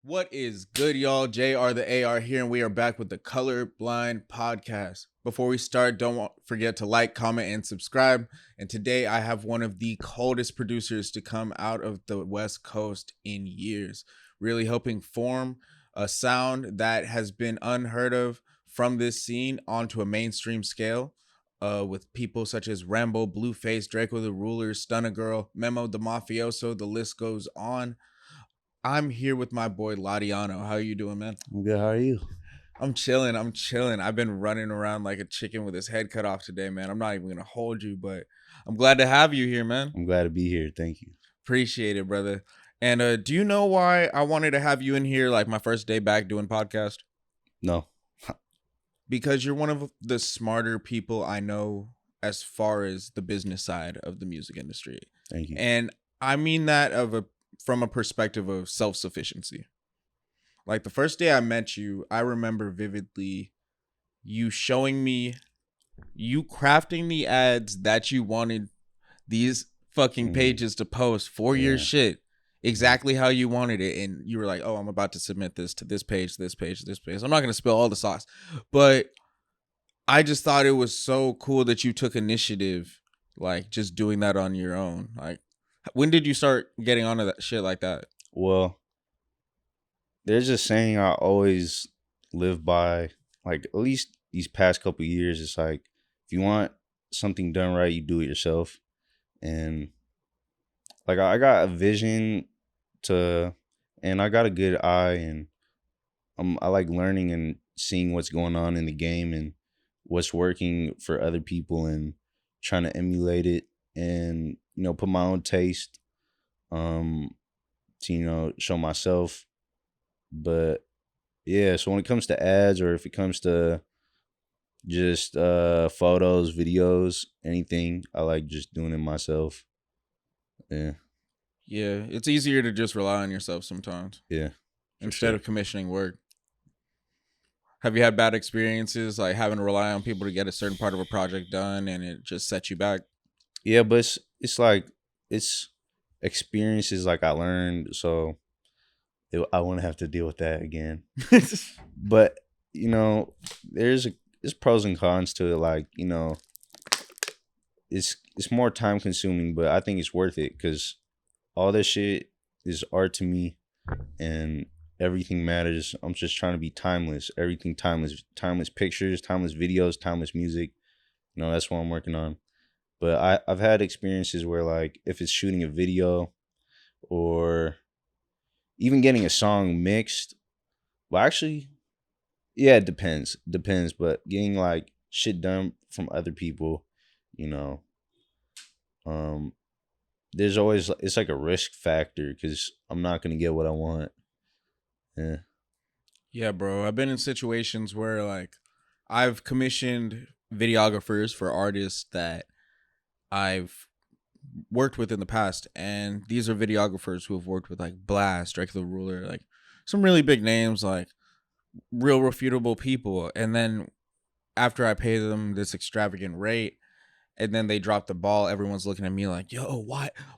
What is good, y'all? JR the AR here, and we are back with the Colorblind Podcast. Before we start, don't forget to like, comment, and subscribe. And today I have one of the coldest producers to come out of the West Coast in years, really helping form a sound that has been unheard of from this scene onto a mainstream scale. With people such as Remble, Blueface, Draco the Ruler, Stunna Girl, Memo the Mafioso, the list goes on. I'm here with my boy Laudiano. How you doing, man? I'm good. How are you? I'm chilling. I've been running around like a chicken with his head cut off today, man. I'm not even gonna hold you, but I'm glad to have you here, man. I'm glad to be here. Thank you. Appreciate it, brother. And do you know why I wanted to have you in here like my first day back doing podcast? No. Because you're one of the smarter people I know as far as the business side of the music industry. Thank you. And I mean that from a perspective of self-sufficiency. Like the first day I met you, I remember vividly you showing me, you crafting the ads that you wanted these fucking pages to post for your shit exactly how you wanted it. And you were like, oh, I'm about to submit this to this page, this page, this page. I'm not going to spill all the sauce, but I just thought it was so cool that you took initiative, like just doing that on your own. Like, when did you start getting onto that shit like that? Well, there's a saying I always live by, like at least these past couple of years. It's like, if you want something done right, you do it yourself. And like I got a vision and I got a good eye, and I like learning and seeing what's going on in the game and what's working for other people and trying to emulate it and put my own taste to show myself. But yeah, so when it comes to ads, or if it comes to just photos, videos, anything, I like just doing it myself. Yeah, It's easier to just rely on yourself sometimes instead of commissioning work. Have you had bad experiences like having to rely on people to get a certain part of a project done and it just sets you back? Yeah, but it's like it's experiences like I learned, so I wouldn't have to deal with that again. But there's pros and cons to it. Like it's more time consuming, but I think it's worth it because all this shit is art to me, and everything matters. I'm just trying to be timeless. Everything timeless. Timeless pictures, timeless videos, timeless music. That's what I'm working on. But I've had experiences where, like, if it's shooting a video or even getting a song mixed, well, actually, yeah, it depends. But getting like shit done from other people, you know, there's always, it's like a risk factor because I'm not gonna get what I want. Yeah. Yeah, bro. I've been in situations where like I've commissioned videographers for artists that I've worked with in the past, and these are videographers who have worked with like Blast, Drake the Ruler, like some really big names, like real refutable people. And then after I pay them this extravagant rate, and then they drop the ball, everyone's looking at me like, yo,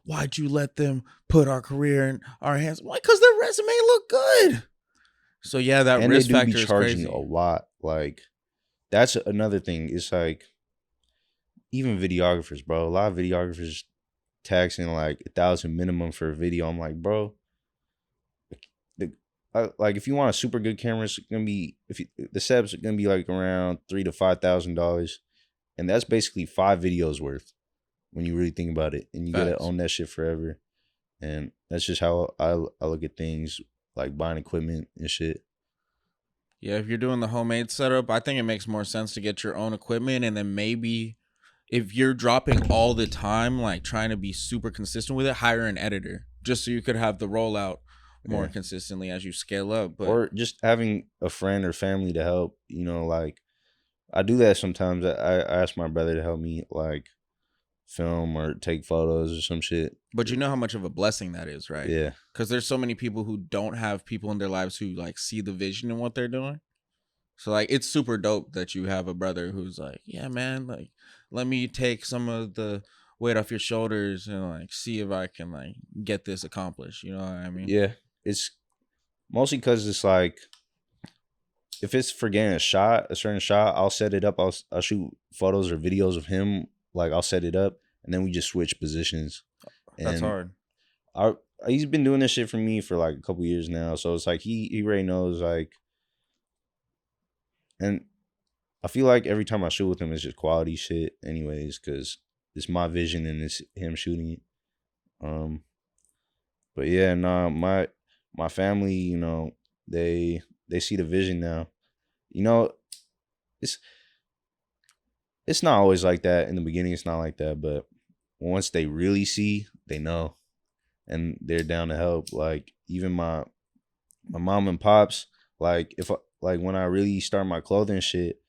why'd you let them put our career in our hands? I'm like, because their resume look good. So yeah, that And risk they do be factor is charging crazy. a lot. Like, that's another thing. It's like, even videographers, bro. A lot of videographers taxing like 1,000 minimum for a video. I'm like, bro, like if you want a super good camera, it's gonna be, the setup's gonna be like around $3,000 to $5,000, and that's basically 5 videos worth when you really think about it. And you gotta own that shit forever. And that's just how I look at things, like buying equipment and shit. Yeah, if you're doing the homemade setup, I think it makes more sense to get your own equipment, and then maybe if you're dropping all the time, like trying to be super consistent with it, hire an editor just so you could have the rollout more consistently as you scale up. But or just having a friend or family to help, like I do that sometimes. I ask my brother to help me, like, film or take photos or some shit. But you know how much of a blessing that is, right? Yeah. Because there's so many people who don't have people in their lives who like see the vision in what they're doing. So like it's super dope that you have a brother who's like, yeah, man, like let me take some of the weight off your shoulders and like see if I can like get this accomplished. You know what I mean? Yeah. It's Mostly because it's like, if it's for getting a certain shot, I'll set it up. I'll shoot photos or videos of him. Like, I'll set it up, and then we just switch positions. That's And hard. I he's been doing this shit for me for like a couple years now, so it's like he already knows, like. And I feel like every time I shoot with him, it's just quality shit, anyways, because it's my vision and it's him shooting it. Um, but yeah, nah, my family, they see the vision now. You know, it's it's not always like that in the beginning. It's not like that, but once they really see, they know, and they're down to help. Like, even my mom and pops, like, like when I really start my clothing shit,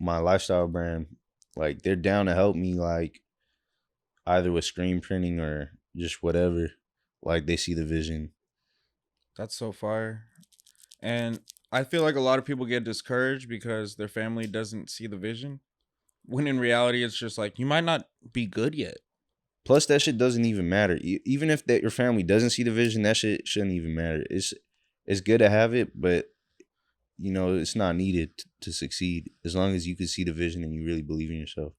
my lifestyle brand, like, they're down to help me, like, either with screen printing or just whatever. Like, they see the vision. That's so fire. And I feel like a lot of people get discouraged because their family doesn't see the vision. When in reality, it's just like, you might not be good yet. Plus, that shit doesn't even matter. Even if that your family doesn't see the vision, that shit shouldn't even matter. It's good to have it, but it's not needed to succeed, as long as you can see the vision and you really believe in yourself.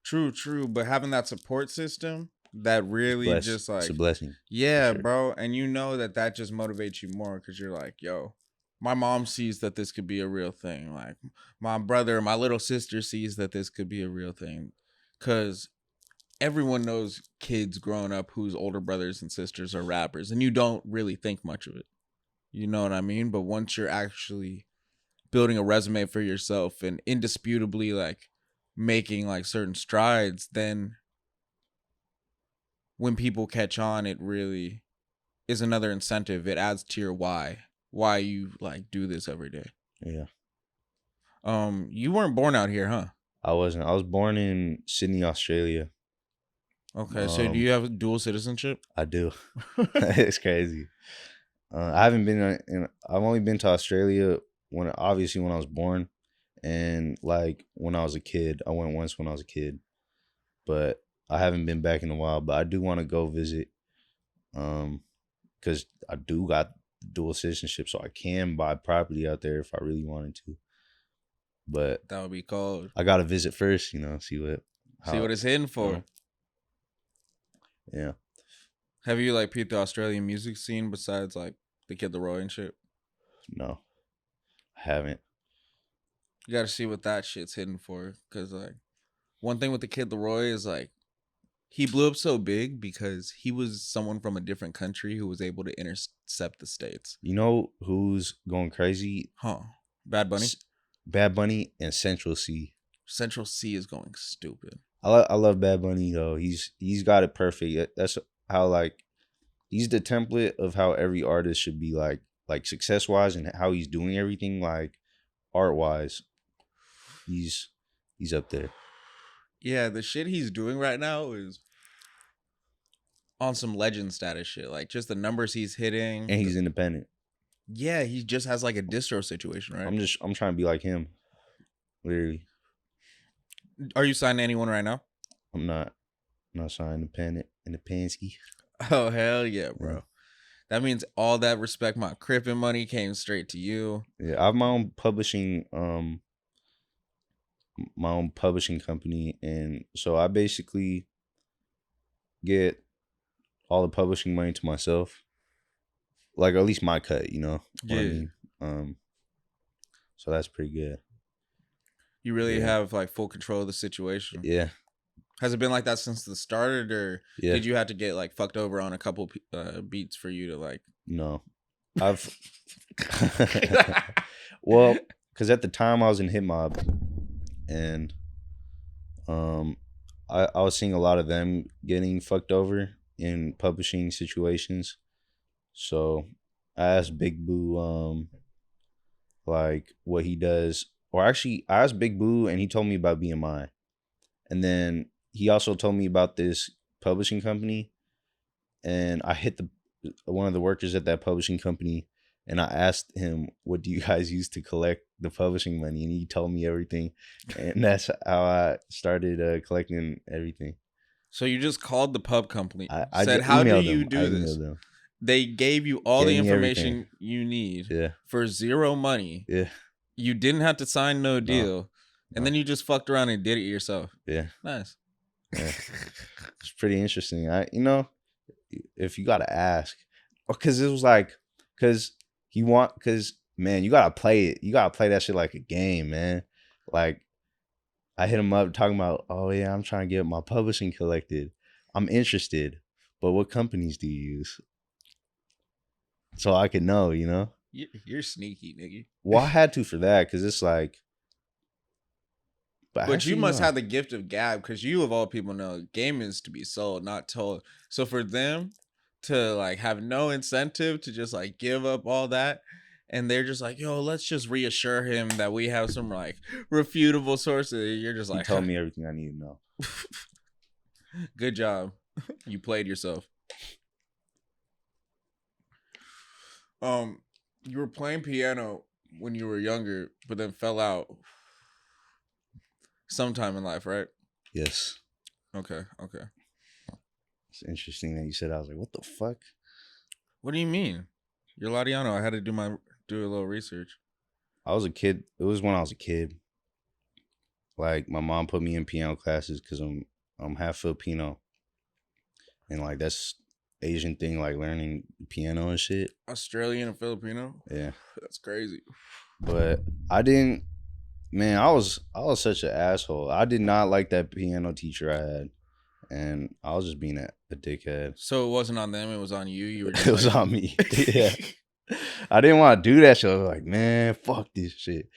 True, true. But having that support system that really just It's like, a blessing. yeah, Sure. bro. And you know that just motivates you more because you're like, yo, my mom sees that this could be a real thing. Like, my brother, my little sister sees that this could be a real thing. Because everyone knows kids growing up whose older brothers and sisters are rappers, and you don't really think much of it. You know what I mean? But once you're actually building a resume for yourself and indisputably like making like certain strides, then when people catch on, it really is another incentive. It adds to your why you like do this every day. Yeah. You weren't born out here, huh? I wasn't. I was born in Sydney, Australia. Okay, so do you have dual citizenship? I do. It's crazy. I haven't been I've only been to Australia when I was born, and like when I was a kid. I went once when I was a kid, but I haven't been back in a while. But I do want to go visit, because I do got dual citizenship, so I can buy property out there if I really wanted to. But That would be cold. I gotta visit first, see See what it's hitting for. Yeah. Have you like peeped the Australian music scene besides like the Kid Laroi and shit? No, I haven't. You got to see what that shit's hitting for. Because like one thing with the Kid Laroi is like he blew up so big because he was someone from a different country who was able to intercept the states. You know who's going crazy? Huh? Bad Bunny. Bad Bunny and Central C. Central C is going stupid. I love Bad Bunny though. He's got it perfect. That's how, like, he's the template of how every artist should be, like success wise, and how he's doing everything, like art wise. He's up there. Yeah, the shit he's doing right now is on some legend status shit. Like just the numbers he's hitting. And he's independent. Yeah, he just has like a distro situation, right? I'm trying to be like him. Literally. Are you signed to anyone right now? I'm not signed independent. Oh hell yeah, bro. Yeah. That means all that respect my crippin' money came straight to you. Yeah, I have my own publishing company, and so I basically get all the publishing money to myself. Like, at least my cut, you know what I mean? So that's pretty good. You really have like full control of the situation. Yeah. Has it been like that since the start, or did you have to get like fucked over on a couple beats for you to like? No, I've well, because at the time I was in Hip Mob, and I was seeing a lot of them getting fucked over in publishing situations. So I asked Big Boo like what he does, or actually I asked Big Boo and he told me about BMI, and then he also told me about this publishing company, and I hit one of the workers at that publishing company, and I asked him, what do you guys use to collect the publishing money? And he told me everything, and that's how I started collecting everything. So you just called the pub company, I said, how do you do this? Them. They gave you all the Gave me everything. information you need Yeah. for zero money. Yeah. You didn't have to sign no deal. And No. then you just fucked around and did it yourself. Yeah. Nice. Yeah. It's pretty interesting. If you gotta ask, because it was like, because man, you gotta play it. You gotta play that shit like a game, man. Like, I hit him up talking about, oh yeah, I'm trying to get my publishing collected. I'm interested, but what companies do you use? So I could know, you know. You're sneaky, nigga. Well, I had to for that, because it's like. But actually, you must have the gift of gab, because you of all people know game is to be sold, not told. So for them to like have no incentive to just like give up all that, and they're just like, yo, let's just reassure him that we have some like refutable sources. You're just like, he told me everything I need to know. Good job. You played yourself. You were playing piano when you were younger, but then fell out sometime in life, right? Yes. Okay. It's interesting that you said. I was like, what the fuck? What do you mean? You're Laudiano. I had to do a little research. I was a kid. It was when I was a kid. Like, my mom put me in piano classes because I'm half Filipino, and like that's Asian thing, like learning piano and shit. Australian and Filipino. Yeah, that's crazy. But I didn't. Man, I was such an asshole. I did not like that piano teacher I had, and I was just being a dickhead. So it wasn't on them; it was on you. You were. Just it was on me. Yeah, I didn't want to do that shit. I was like, man, fuck this shit.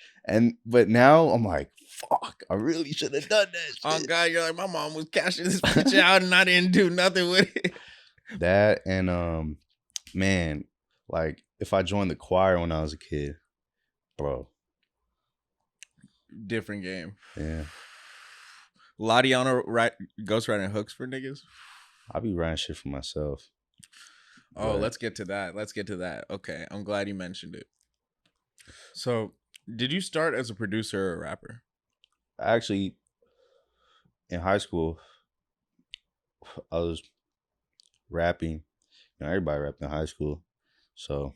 But now I'm like, fuck, I really should have done that shit. Oh God, you're like, my mom was cashing this bitch out, and I didn't do nothing with it. That and man, like if I joined the choir when I was a kid, bro. Different game. Yeah. Laudiano ghost writing hooks for niggas. I'll be writing shit for myself. Oh, let's get to that. Okay, I'm glad you mentioned it. So, did you start as a producer or a rapper? Actually, in high school, I was rapping. You know, everybody rapped in high school. So,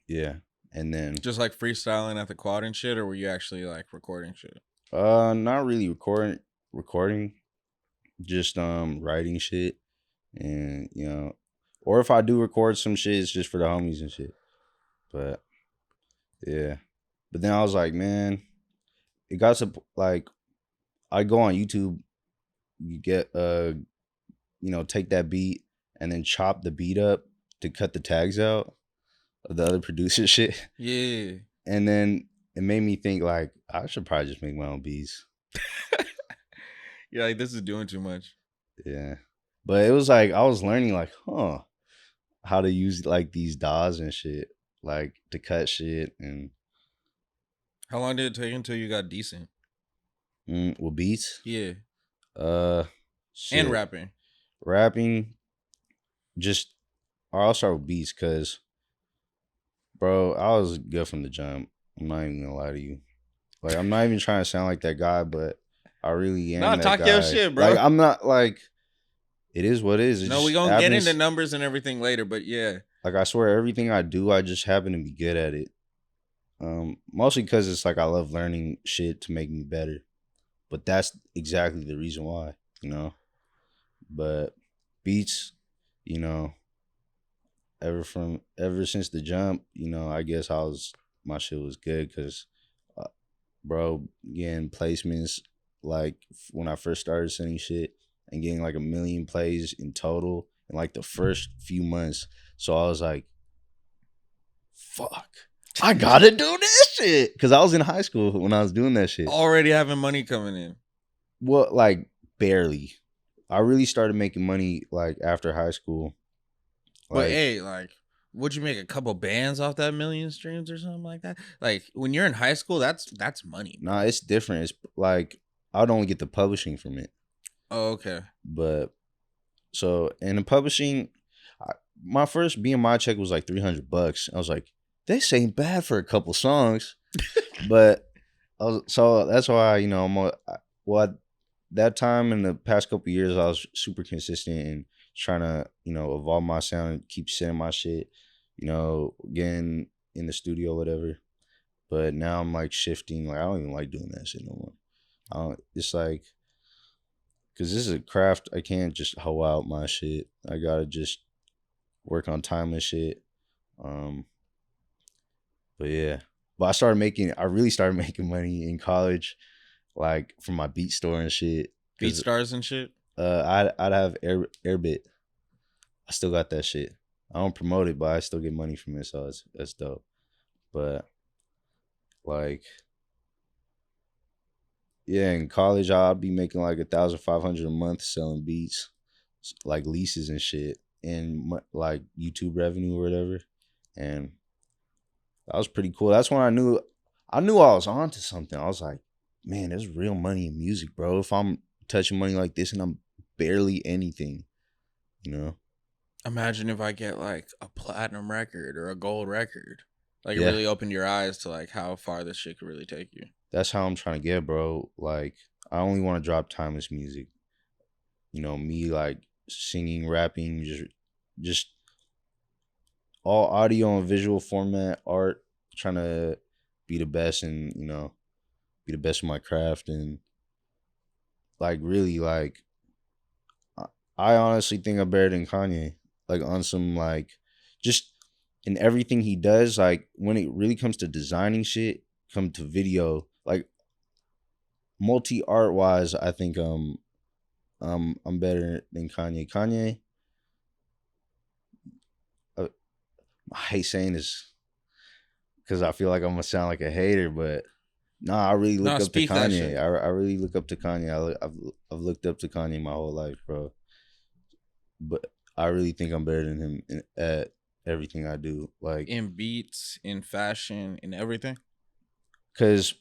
yeah. And then just like freestyling at the quad and shit, or were you actually like recording shit? Not really recording, just writing shit, and you know, or if I do record some shit, it's just for the homies and shit. But yeah, but then I was like, man, it got to like, I go on YouTube, you get take that beat and then chop the beat up to cut the tags out of the other producer shit. Yeah. And then it made me think like I should probably just make my own beats. You're like, this is doing too much. Yeah. But it was like I was learning like, how to use like these DAWs and shit, like to cut shit. And how long did it take until you got decent? With beats? Yeah. Shit. And rapping. I'll start with beats because, bro, I was good from the jump. I'm not even gonna lie to you. Like, I'm not even trying to sound like that guy, but I really am. No, that talk guy. Your shit, bro. Like, I'm not like. It is what it is. No, we gonna get into numbers and everything later, but yeah. Like, I swear, everything I do, I just happen to be good at it. Mostly because it's like I love learning shit to make me better. But that's exactly the reason why, you know. But beats, you know, ever since the jump, you know, I guess my shit was good because, bro, getting placements like when I first started sending shit and getting like 1 million plays in total in like the first few months. So I was like, fuck, I gotta do this shit. Because I was in high school when I was doing that shit. Already having money coming in. Well, like barely. I really started making money like after high school. But hey, like, would you make a couple bands off that 1 million streams or something like that? Like when you're in high school, that's money. Nah, it's different. It's like I'd only get the publishing from it. Oh, okay. But so in the publishing, my first BMI check was like $300. I was like, this ain't bad for a couple songs. But so that's why, you know, that time in the past couple years, I was super consistent and, trying to, evolve my sound and keep sending my shit, getting in the studio, whatever. But now I'm like shifting. Like I don't even like doing that shit no more. It's like, cause this is a craft. I can't just hoe out my shit. I gotta just work on time and shit. Um, but yeah, but I really started making money in college, like from my beat store and shit. Beat Cause stars and shit. I'd have Airbit. I still got that shit. I don't promote it, but I still get money from it, so that's dope. But like, yeah, in college I'll be making like 1,500 a month selling beats, like leases and shit, and like YouTube revenue or whatever. And that was pretty cool. That's when I knew I was onto something. I was like, man, there's real money in music, bro. If I'm touching money like this and I'm barely anything, you know? Imagine if I get like a platinum record or a gold record. Like it Yeah, really opened your eyes to like how far this shit could really take you. that's how I'm trying to get, bro. Like, I only want to drop timeless music. Me like singing, rapping, just all audio and visual format art, trying to be the best and, be the best in my craft and like really like I I honestly think I'm better than Kanye. Like on some like just in everything he does, like when it really comes to designing shit, come to video, like multi art wise, I think I'm better than Kanye. Kanye, uh, I hate saying this because I feel like I'm gonna sound like a hater, but nah, I really No, look up to speak that Kanye. shit. I really look up to Kanye. I've looked up to Kanye my whole life, bro. But I really think I'm better than him at everything I do. Like, In beats, in fashion, in everything. cause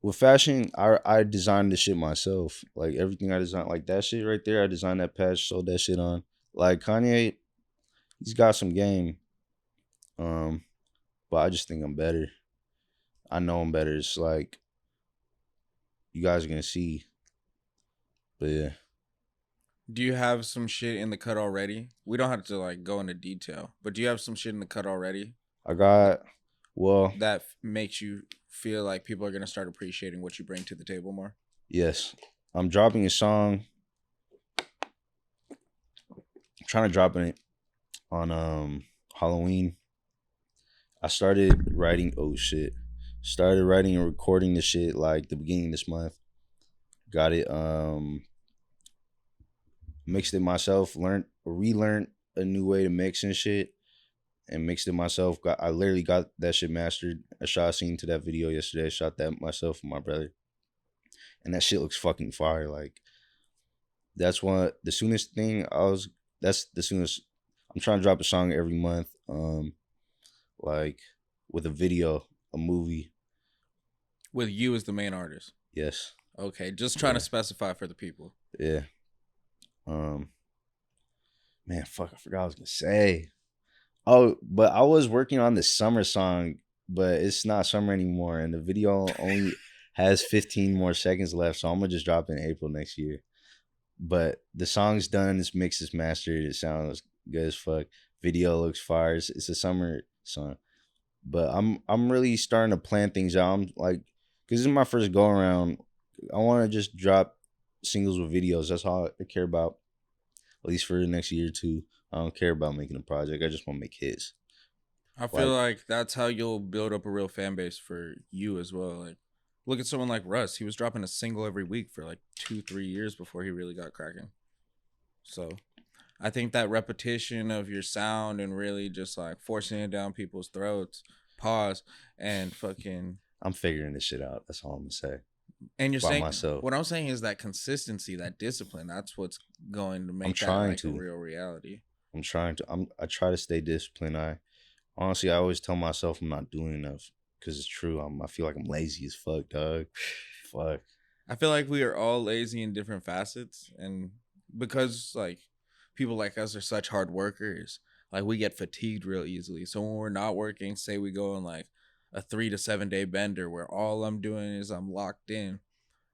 with fashion, I designed the shit myself. Like everything I designed, like that shit right there, I designed that patch, sold that shit on. Like Kanye, he's got some game. Um, but I just think I'm better. I know I'm better. It's like you guys are gonna see. But yeah, Do you have some shit in the cut already? We don't have to like go into detail, but do you have some shit in the cut already I that got well, makes you feel like people are gonna start appreciating what you bring to the table more? yes. I'm dropping a song. I'm trying to drop it on Halloween. I started writing. Oh shit! Started writing and recording the shit like the beginning of this month. Got it. Mixed it myself. Relearned a new way to mix and shit, and mixed it myself. I literally got that shit mastered. I shot a scene to that video yesterday. I shot that myself and my brother, and that shit looks fucking fire. Like that's one the soonest thing I was. That's the soonest. I'm trying to drop a song every month. Like with a video, a movie. With you as the main artist. Yes. Okay, just trying to Yeah. specify for the people. Yeah. Um, man, fuck, I forgot what I was gonna say. Oh, but I was working on the summer song, but it's not summer anymore, and the video only has 15 more seconds left, so I'm gonna just drop it in April next year. But the song's done, it's mixed, it's mastered, it sounds good as fuck. Video looks fire. It's a summer song. But I'm really starting to plan things out. I'm like, cause this is my first go around. I want to just drop singles with videos. That's all I care about. At least for the next year or two. I don't care about making a project. I just want to make hits. I feel Like, like that's how you'll build up a real fan base for you as well. Like, look at someone like Russ. He was dropping a single every week for like 2-3 years before he really got cracking. So I think that repetition of your sound and really just like forcing it down people's throats, pause, and fucking. I'm figuring this shit out. That's all I'm gonna say And you're by saying, myself. what I'm saying is that consistency, that discipline, that's what's going to I'm make that trying like a to. real reality. I'm trying to. I try to stay disciplined. I honestly, I always tell myself I'm not doing enough because it's true. I feel like I'm lazy as fuck, dog. Fuck. I feel like we are all lazy in different facets, and because like people like us are such hard workers, like we get fatigued real easily. So when we're not working, say we go on like a 3 to 7 day bender where all I'm doing is I'm locked in,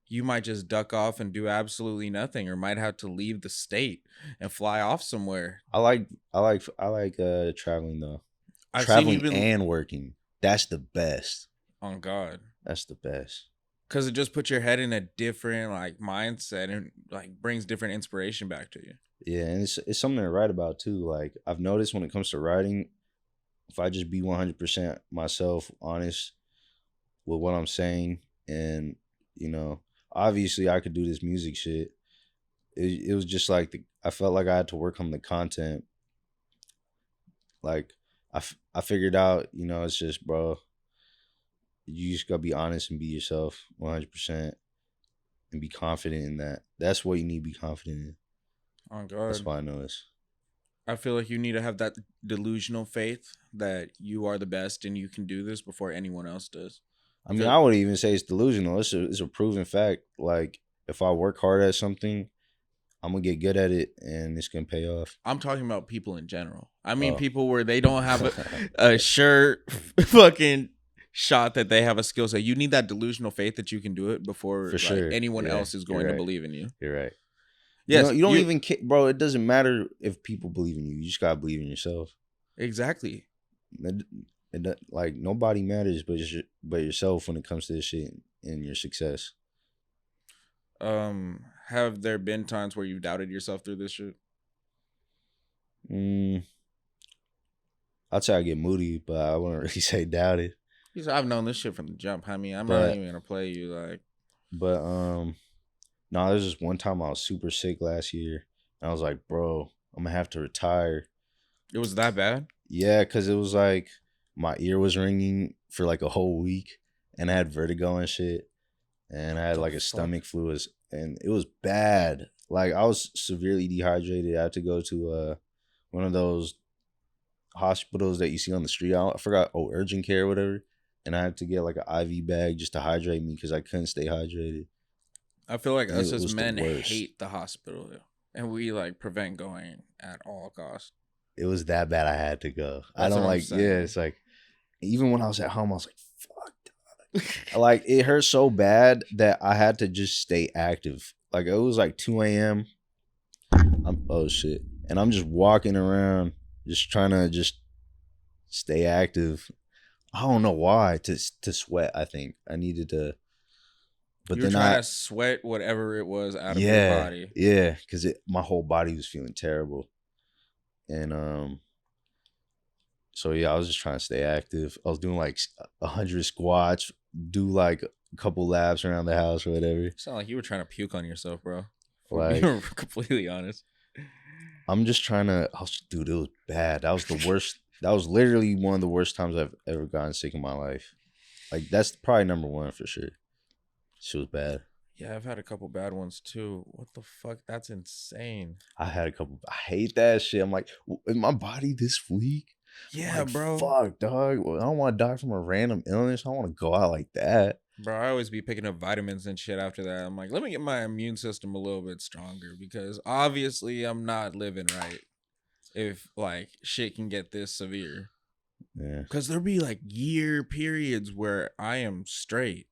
you might just duck off and do absolutely nothing, or might have to leave the state and fly off somewhere. I like traveling though. I've seen you Traveling been and working. That's the best. on God. That's the best. Because it just puts your head in a different like mindset and like brings different inspiration back to you. Yeah, and it's something to write about too. Like I've noticed when it comes to writing, if I just be 100% myself, honest with what I'm saying, and you know, obviously I could do this music shit. It was just like I felt like I had to work on the content. Like I figured out, it's just, bro, you just gotta be honest and be yourself 100% and be confident in that. That's what you need to be confident in. On That's God. what I noticed. I feel like you need to have that delusional faith that you are the best and you can do this before anyone else does. I mean, I would even say it's delusional. It's a proven fact. Like, if I work hard at something, I'm gonna get good at it, and it's gonna pay off. I'm talking about people in general. I mean, Oh, people where they don't have a sure fucking shot that they have a skill set. You need that delusional faith that you can do it before for like sure. anyone Yeah, else is you're going to right. believe in you. You're right. Yes, You don't even care, bro. It doesn't matter if people believe in you. You just gotta believe in yourself. Exactly. Like nobody matters but yourself when it comes to this shit and your success. Have there been times where you've doubted yourself through this shit? I'd say I get moody, but I wouldn't really say doubted. Because I've known this shit from the jump. I mean, I'm not even gonna play you like. But no, there's just one time I was super sick last year, and I was like, bro, I'm gonna have to retire. It was that bad? Yeah, because it was like my ear was ringing for like a whole week, and I had vertigo and shit, and I had like a stomach flu, and it was bad. Like I was severely dehydrated. I had to go to one of those hospitals that you see on the street. I forgot, urgent care or whatever. And I had to get like an IV bag just to hydrate me because I couldn't stay hydrated. I feel like And us it as was the men worst. hate the hospital, and we like prevent going at all costs. It was that bad. I had to go. I That's don't what I'm like. saying. Yeah, it's like even when I was at home, I was like, "Fuck." Like it hurt so bad that I had to just stay active. Like it was like 2 a.m. Oh shit, and I'm just walking around, just trying to just stay active. I don't know why to sweat. I think I needed to, but You were then trying to sweat whatever it was out of your yeah, body. yeah, because my whole body was feeling terrible, and so yeah, I was just trying to stay active. I was doing like 100 squats, do like a couple laps around the house or whatever. You sound like you were trying to puke on yourself, bro. Like, you were completely honest. I'm just trying to. Dude, it was bad. That was the worst. That was literally one of the worst times I've ever gotten sick in my life. Like that's probably number one for sure. She was bad. Yeah, I've had a couple bad ones too. What the fuck? That's insane. I had a couple. I hate that shit. I'm like, in my body this week. Yeah, like, bro. Fuck, dog. I don't want to die from a random illness. I want to go out like that. Bro, I always be picking up vitamins and shit after that. I'm like, let me get my immune system a little bit stronger because obviously I'm not living right if like shit can get this severe. Yeah. Because there'll be like year periods where I am straight,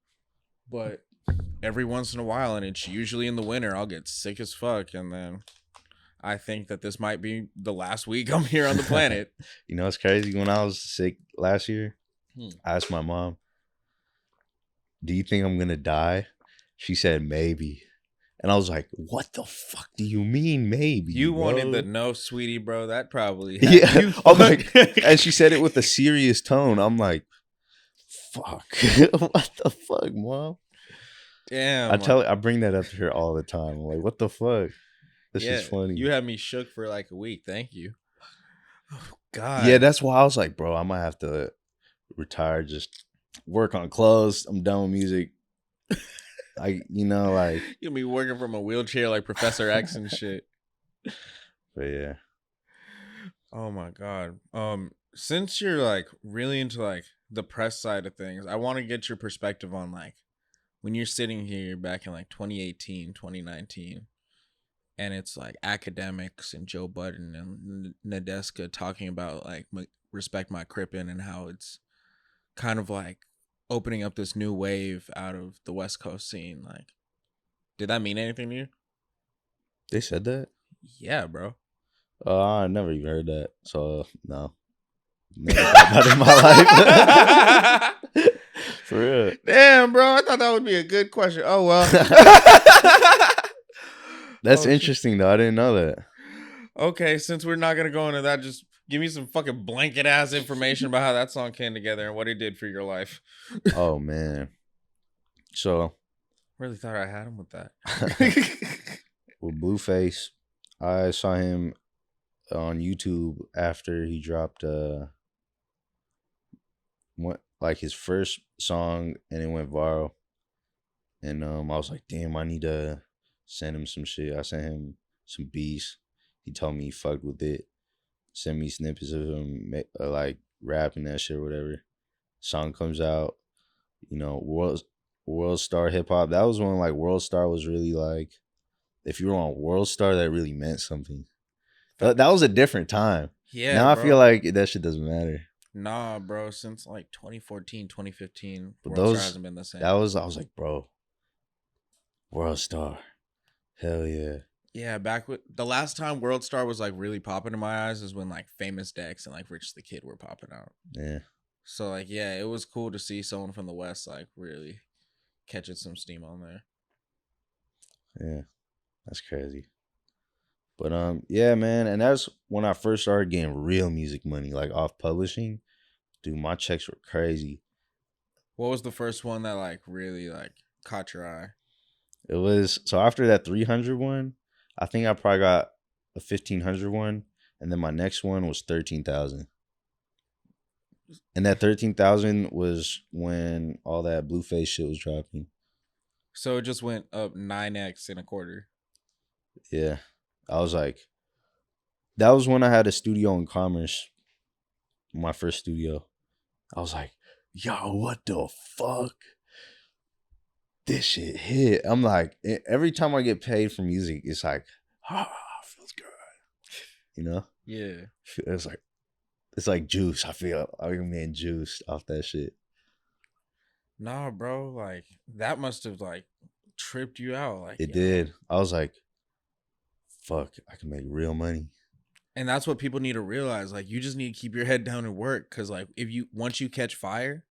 but every once in a while, and it's usually in the winter, I'll get sick as fuck, and then I think that this might be the last week I'm here on the planet. You know, it's crazy. When I was sick last year, I asked my mom, "Do you think I'm gonna die?" She said, "Maybe." And I was like, "What the fuck do you mean, maybe?" You bro? wanted the no, sweetie, bro. That probably yeah. I'm like, and she said it with a serious tone. I'm like, "Fuck, what the fuck, mom?" Damn. I bring that up to her all the time. I'm like, what the fuck? This is funny. You had me shook for like a week. Thank you. Oh, God. Yeah, that's why I was like, bro, I might have to retire, just work on clothes. I'm done with music. Like you'll be working from a wheelchair like Professor X and shit. But yeah. Oh my God. Since you're like really into like the press side of things, I want to get your perspective on like when you're sitting here back in like 2018, 2019, and it's like academics and Joe Budden and Nadeska talking about like Respect My Crippin' and how it's kind of like opening up this new wave out of the West Coast scene. Like, Did that mean anything to you? They said that? Yeah, bro. I never even heard that. So no. Never thought about it in my life. For real. Damn, bro. I thought that would be a good question. Oh well. That's Oh, shit. interesting though. I didn't know that. Okay, since we're not gonna go into that, just give me some fucking blanket ass information about how that song came together and what it did for your life. Oh man. So Really thought I had him with that. with Blueface, I saw him on YouTube after he dropped like his first song and it went viral. And I was like, damn, I need to send him some shit. I sent him some beats. He told me he fucked with it. Send me snippets of him like rapping that shit or whatever. Song comes out, you know, World Star Hip Hop. That was when like World Star was really like, if you were on World Star, that really meant something. That was a different time. Yeah. Now bro. I feel like that shit doesn't matter. Nah, bro. Since like 2014, 2015, But World Star hasn't been the same. I was like, bro, World Star. Hell yeah. Yeah, back with the last time World Star was like really popping in my eyes is when like Famous Dex and like Rich the Kid were popping out. Yeah. So like yeah, it was cool to see someone from the West like really catching some steam on there. Yeah. That's crazy. But yeah, man, and that's when I first started getting real music money, like off publishing. Dude, my checks were crazy. What was the first one that like really like caught your eye? It was so after that 300 one, I think I probably got a 1500 one, and then my next one was 13,000. And that 13,000 was when all that Blueface shit was dropping. So it just went up 9x in a quarter. Yeah. I was like, that was when I had a studio in Commerce, my first studio. I was like, yo, what the fuck? This shit hit. I'm like, every time I get paid for music, it's like, feels good. You know? Yeah. It's like juice. I feel I'm getting juiced off that shit. Nah, bro, like that must have like tripped you out. Like it did. I was like, fuck, I can make real money. And that's what people need to realize. Like, you just need to keep your head down and work. Cause like once you catch fire,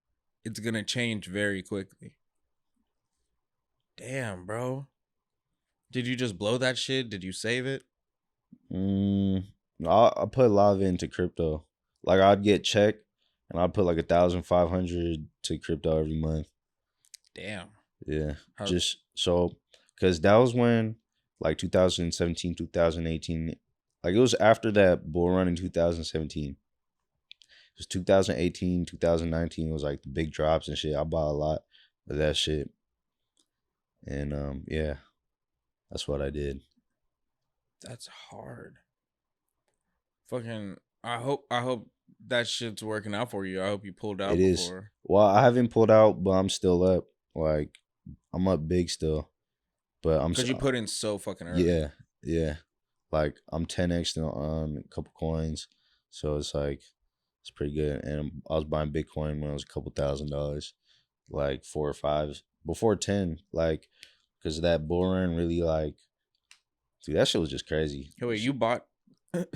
it's gonna change very quickly. Damn, bro. Did you just blow that shit? Did you save it? I put a lot of it into crypto. Like I'd get checked and I'd put like 1,500 to crypto every month. Damn. Yeah. Just so, cause that was when like 2017, 2018, like it was after that bull run in 2017. It was 2018, 2019 was like the big drops and shit. I bought a lot of that shit. And yeah, that's what I did. That's hard. Fucking I hope that shit's working out for you. I hope you pulled out before. Is. Well, I haven't pulled out, but I'm still up. Like I'm up big still. But I'm because you put in so fucking early. Yeah. Like I'm 10x on a couple coins, so it's like it's pretty good. And I was buying Bitcoin when I was a couple $1,000s, like 4 or 5 before 10. Like because that bull run really like, dude, that shit was just crazy. Hey, wait, you bought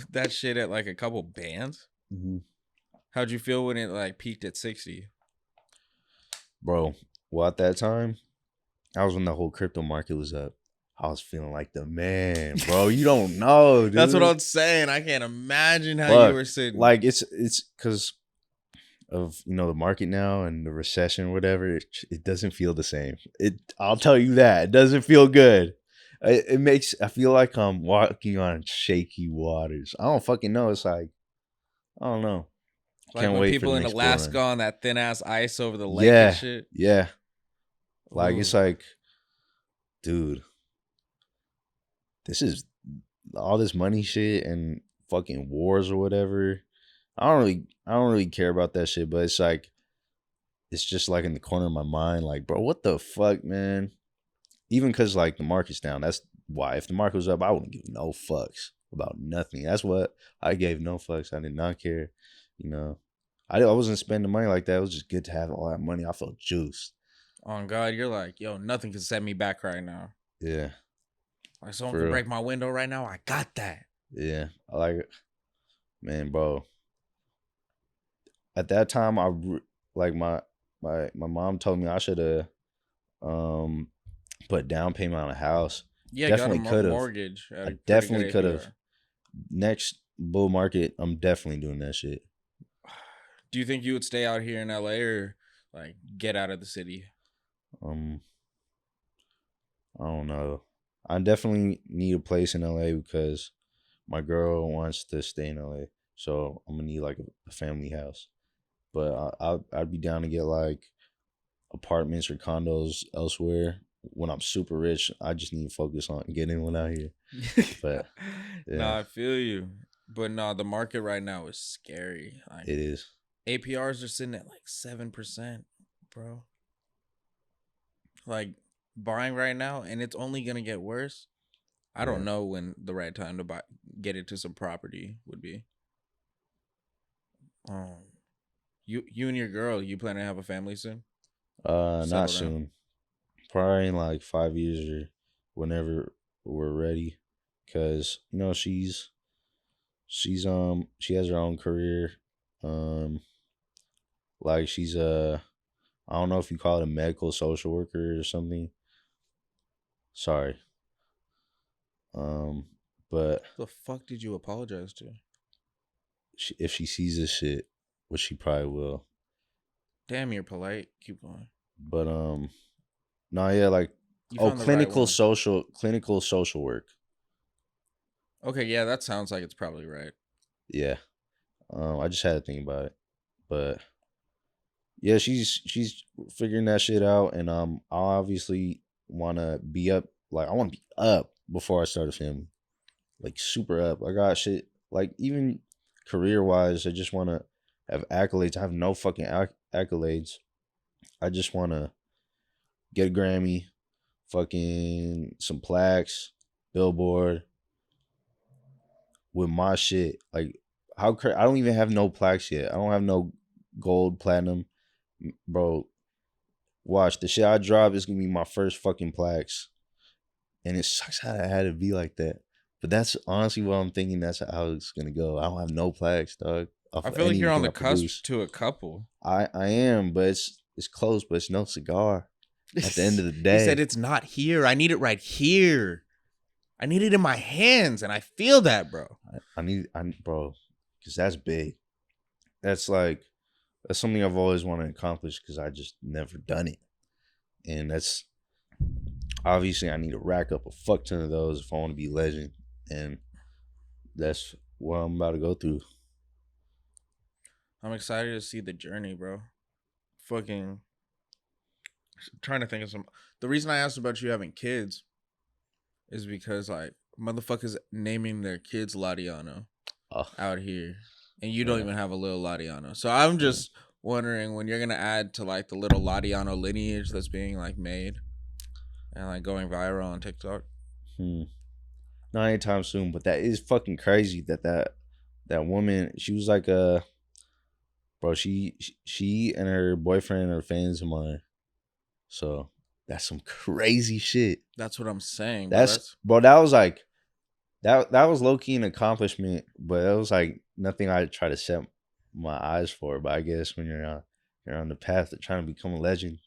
that shit at like a couple bands? Mm-hmm. How'd you feel when it like peaked at 60? Bro, well at that time, that was when the whole crypto market was up. I was feeling like the man, bro. You don't know, dude. That's what I'm saying. I can't imagine how you were sitting. Like it's because of the market now and the recession, whatever. It doesn't feel the same. I'll tell you that it doesn't feel good. It makes I feel like I'm walking on shaky waters. I don't fucking know. It's like I don't know. Like can't when wait people for in Alaska on that thin ass ice over the lake and shit. Yeah. Like it's like, dude, this is all this money shit and fucking wars or whatever. I don't really care about that shit, but it's like it's just like in the corner of my mind, like, bro, what the fuck, man? Even because like the market's down. That's why if the market was up, I wouldn't give no fucks about nothing. That's what I gave no fucks. I did not care. I wasn't spending money like that. It was just good to have all that money. I felt juiced. On God, you're like, yo, nothing can set me back right now. Yeah, Like someone for could real. break my window right now. I got that. Yeah, I like it, man, bro. At that time, like my mom told me I should have um put down payment on a house. Yeah, got a Definitely could have. mortgage at I a pretty good definitely could have. APR. Next bull market, I'm definitely doing that shit. Do you think you would stay out here in LA or like get out of the city? Um, I don't know. I definitely need a place in LA because my girl wants to stay in LA, so I'm gonna need like a family house. But I'd be down to get like apartments or condos elsewhere when I'm super rich. I just need to focus on getting one out here. But No, yeah, I feel you. But no, the market right now is scary. Like it is. APRs are sitting at like 7%, bro. Like buying right now, and it's only gonna get worse. I Yeah. don't know when the right time to buy get into some property would be. Um, you and your girl, you plan to have a family soon? Not Settle down. soon. Probably in like 5 years or whenever we're ready. Cause she has her own career. Um, like she's I don't know if you call it a medical social worker or something. Sorry. Um, but The fuck did you apologize to? if she sees this shit, which she probably will. Damn, you're polite. Keep going. But no, yeah, like You found the right one. clinical social work. Okay, yeah, that sounds like it's probably right. Yeah. I just had to think about it. But yeah, she's figuring that shit out, and I obviously want to be up. Like I want to be up before I start a family, like super up. I got shit like even career wise. I just want to have accolades. I have no fucking accolades. I just want to get a Grammy, fucking some plaques, billboard with my shit. Like I don't even have no plaques yet. I don't have no gold, platinum, bro. Watch the shit I drop is gonna be my first fucking plaques, and it sucks how I had to be like that. But that's honestly what I'm thinking. That's how it's gonna go. I don't have no plaques, dog. Off I of feel like you're on anything the I cusp produce, to a couple. I am, but it's close. But it's no cigar. At the end of the He said day, it's not here. I need it right here. I need it in my hands, and I feel that, bro. bro, because that's big. That's like that's something I've always wanted to accomplish because I just never done it, and that's obviously I need to rack up a fuck ton of those if I want to be legend, and that's what I'm about to go through. I'm excited to see the journey, bro. Fucking trying to think of some. The reason I asked about you having kids is because like motherfuckers naming their kids Laudiano Oh, out here, and you don't yeah, even have a little Laudiano. So I'm yeah. just wondering when you're gonna add to like the little Laudiano lineage that's being like made and like going viral on TikTok. Hmm. Not anytime soon, but that is fucking crazy that woman. She was like bro. She and her boyfriend are fans of mine. So that's some crazy shit. That's what I'm saying, bro. That's That's bro. That was like that was low key an accomplishment, but it was like nothing I try to set my eyes for. But I guess when you're on the path of trying to become a legend,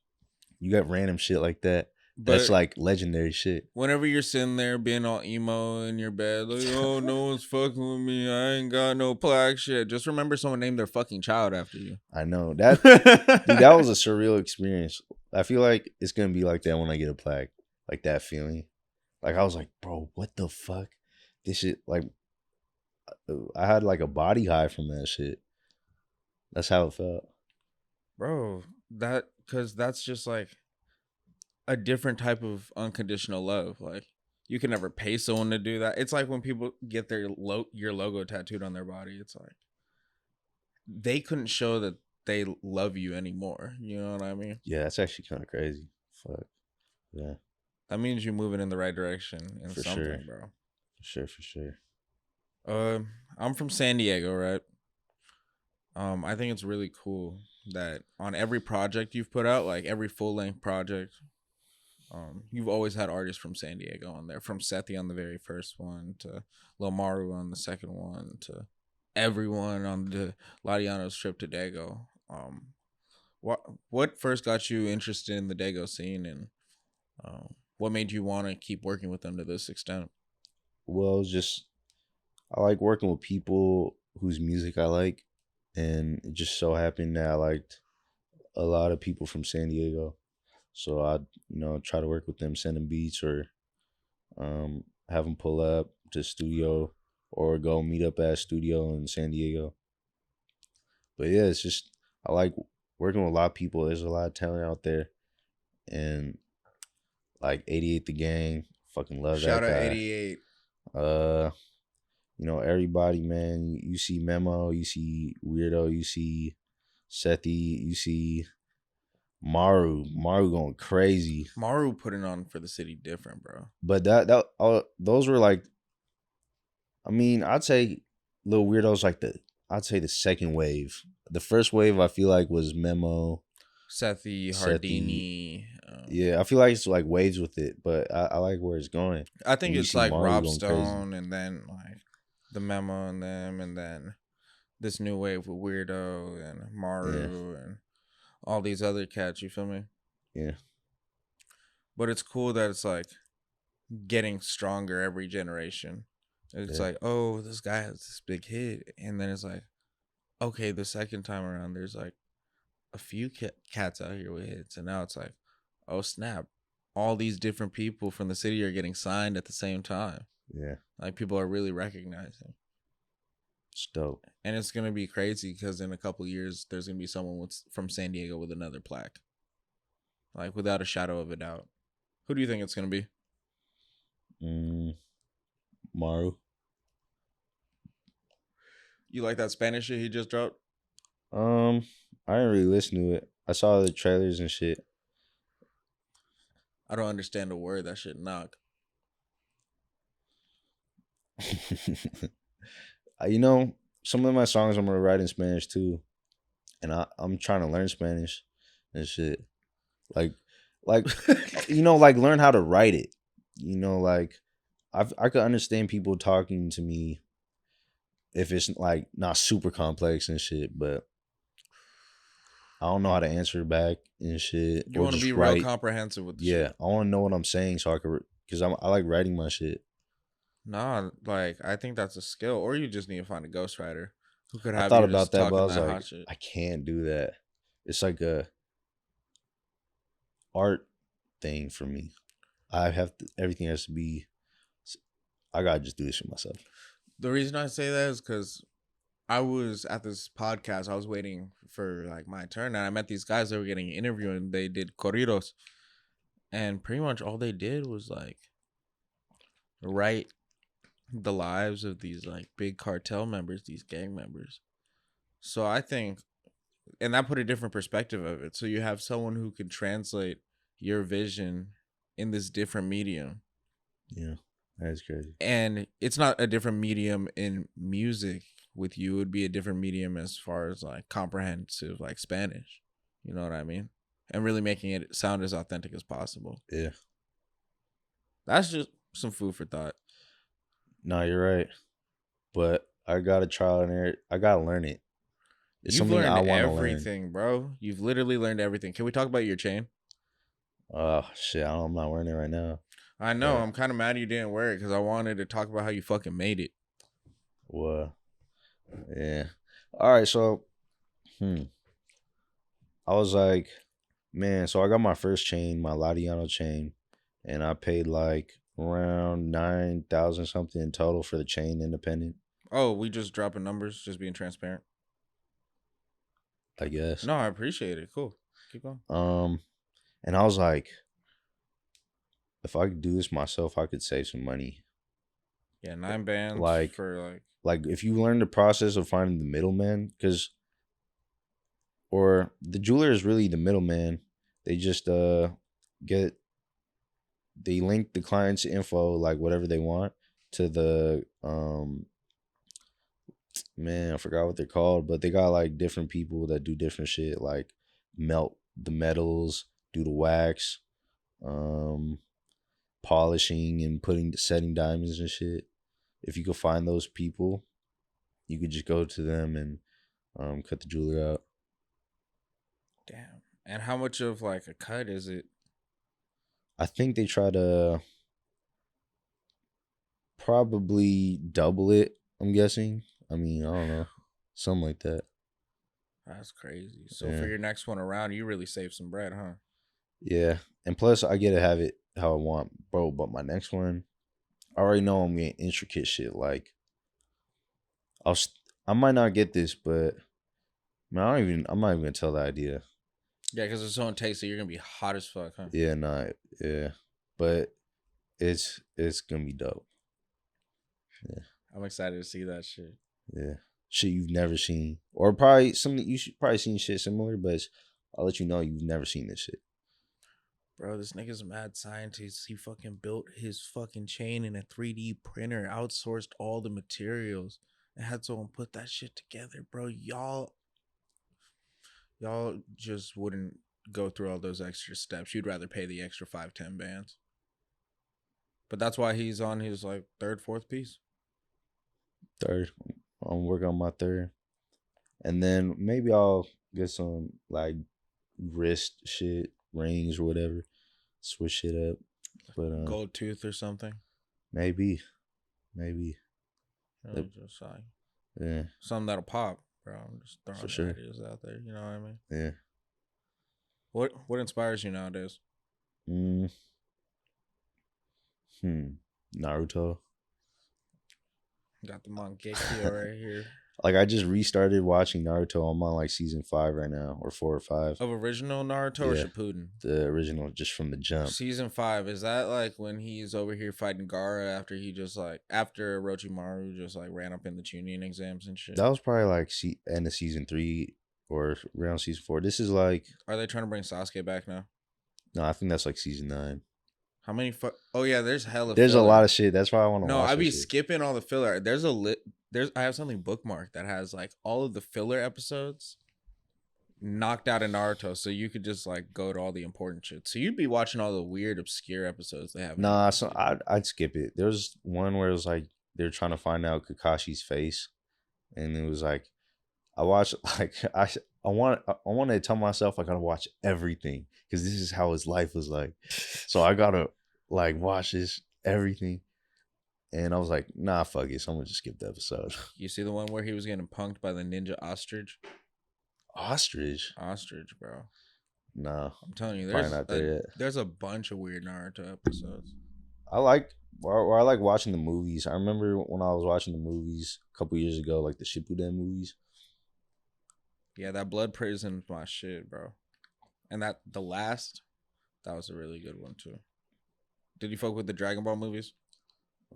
you got random shit like that. That's but like legendary shit. whenever you're sitting there being all emo in your bed, like, oh, no one's fucking with me. I ain't got no plaque shit. Just remember someone named their fucking child after you. I know that, dude. That was a surreal experience. I feel like it's gonna be like that when I get a plaque, like that feeling. Like I was like, bro, what the fuck? This shit, like, I had like a body high from that shit. That's how it felt. Bro, because that's just like a different type of unconditional love. Like, you can never pay someone to do that. It's like when people get your logo tattooed on their body. It's like they couldn't show that they love you anymore. You know what I mean? Yeah, that's actually kind of crazy. Fuck. Yeah, That means you're moving in the right direction in for sure. something, bro. For sure, for sure. I'm from San Diego, right? I think it's really cool that on every project you've put out, like every full length project, You've always had artists from San Diego on there, from Sethi on the very first one to Lil Maru on the second one to everyone on the Laudiano's trip to Dago. What first got you interested in the Dago scene, and what made you want to keep working with them to this extent? Well, it's just I like working with people whose music I like, and it just so happened that I liked a lot of people from San Diego. So I, try to work with them, send them beats, or have them pull up to the studio, or go meet up at a studio in San Diego. But yeah, it's just I like working with a lot of people. There's a lot of talent out there, and like 88 the gang, fucking love Shout that out guy. 88. Uh, everybody, man. You see Memo, you see Weirdo, you see Sethi, you see Maru going crazy. Maru putting on for the city different, bro. But those were like, I mean, I'd say Little Weirdo's like I'd say the second wave. The first wave I feel like was Memo, Sethi, Hardini. Yeah, I feel like it's like waves with it, but I like where it's going. I think You it's see like Maru Rob going Stone, and then like the Memo and them, and then this new wave with Weirdo and Maru and all these other cats. You feel me? Yeah. But it's cool that it's like getting stronger every generation. It's like, oh, this guy has this big hit, and then it's like, okay, the second time around, there's like a few cats out here with hits, and now it's like, oh snap, all these different people from the city are getting signed at the same time. Yeah. Like people are really recognizing. It's dope. And it's gonna be crazy because in a couple years, there's gonna be someone from San Diego with another plaque, like without a shadow of a doubt. Who do you think it's gonna be? Maru. You like that Spanish shit he just dropped? I didn't really listen to it. I saw the trailers and shit. I don't understand a word. That shit knock. Some of my songs I'm gonna write in Spanish too, and I'm trying to learn Spanish and shit. Like, like learn how to write it. Like I could understand people talking to me if it's like not super complex and shit, but I don't know how to answer back and shit. You want to be real comprehensive with the shit. I want to know what I'm saying so I could, because I like writing my shit. Nah, like I think that's a skill, or you just need to find a ghostwriter who could have. I thought you about just that, but I talking was that like, hot shit. I can't do that. It's like a art thing for me. Everything has to be. I gotta just do this for myself. The reason I say that is because I was at this podcast. I was waiting for like my turn, and I met these guys that were getting interviewed, and they did corridos, and pretty much all they did was like write the lives of these like big cartel members, these gang members. So I think, and that put a different perspective of it. So you have someone who can translate your vision in this different medium. Yeah, that's crazy. And it's not a different medium in music with you. It would be a different medium as far as like comprehensive, like Spanish. You know what I mean? And really making it sound as authentic as possible. Yeah. That's just some food for thought. No, you're right. But I gotta try and error. I gotta learn it. It's You've learned I want to learn everything, bro. You've literally learned everything. Can we talk about your chain? Oh shit! I'm not wearing it right now. I know. I'm kind of mad you didn't wear it because I wanted to talk about how you fucking made it. Well, yeah. All right. So, I was like, man. So I got my first chain, my Laudiano chain, and I paid like around 9,000 something in total for the chain, independent. Oh, we just dropping numbers, just being transparent. I guess. No, I appreciate it. Cool. Keep going. And I was like, if I could do this myself, I could save some money. Yeah, 9 bands for like if you learn the process of finding the middleman, or the jeweler is really the middleman. They just they link the client's info, like whatever they want, to the man, I forgot what they're called, but they got like different people that do different shit, like melt the metals, do the wax, um, polishing and setting diamonds and shit. If you could find those people, you could just go to them and cut the jeweler out. Damn. And how much of like a cut is it? I think they try to probably double it. I'm guessing. I mean, I don't know, something like that. That's crazy. So for Yeah, your next one around, you really save some bread, huh? yeah. And plus, I get to have it how I want, bro. But my next one, I already know I'm getting intricate shit. Like, I'll, I might not get this, but man, I'm not even gonna tell the idea. Yeah, because it's so tasty, you're gonna be hot as fuck, huh? Yeah, nah, yeah. But it's gonna be dope. Yeah, I'm excited to see that shit. yeah. Shit you've never seen, or probably something you should probably seen shit similar, but I'll let you know you've never seen this shit. Bro, this nigga's a mad scientist. He fucking built his fucking chain in a 3D printer, outsourced all the materials, and had someone put that shit together, bro. Y'all just wouldn't go through all those extra steps. You'd rather pay the extra 5-10 bands. But that's why he's on his like third, fourth piece. Third, I'm working on my third, and then maybe I'll get some like wrist shit, rings or whatever, switch shit up. But Gold tooth or something. maybe, You know, just like yeah, something that'll pop, bro. I'm just for throwing sure, ideas out there. You know what I mean? yeah. What inspires you nowadays? Mm, Naruto. Got the Mangekyo right here. Like I just restarted watching Naruto. I'm on like season 5 right now, or 4 or 5. Of original Naruto or Yeah, Shippuden? the original, just from the jump. Season 5, is that like when he's over here fighting Gara after he just like after Orochimaru just like ran up in the Chunin exams and shit? That was probably like end of season 3 or around season 4. This is like Are they trying to bring Sasuke back now? no, I think that's like season 9. How many Oh yeah, there's hella There's a filler. lot of shit. That's why I want to No, watch I this be shit. skipping all the filler. I have something bookmarked that has like all of the filler episodes knocked out in Naruto, so you could just like go to all the important shit. So you'd be watching all the weird, obscure episodes they have. Nah, so I'd skip it. There was one where it was like they're trying to find out Kakashi's face, and it was like I watched like I wanted to tell myself I gotta watch everything because this is how his life was like. So I gotta like watch this everything, and I was like, nah, fuck it. So I'm gonna just skip the episode. You see the one where he was getting punked by the ninja ostrich? Ostrich? Ostrich, bro. Nah, I'm telling you, probably not there yet. there's a bunch of weird Naruto episodes. I like or I like watching the movies. I remember when I was watching the movies a couple years ago, like the Shippuden movies. Yeah, that Blood Prison's my shit, bro. And that that was a really good one too. Did you fuck with the Dragon Ball movies?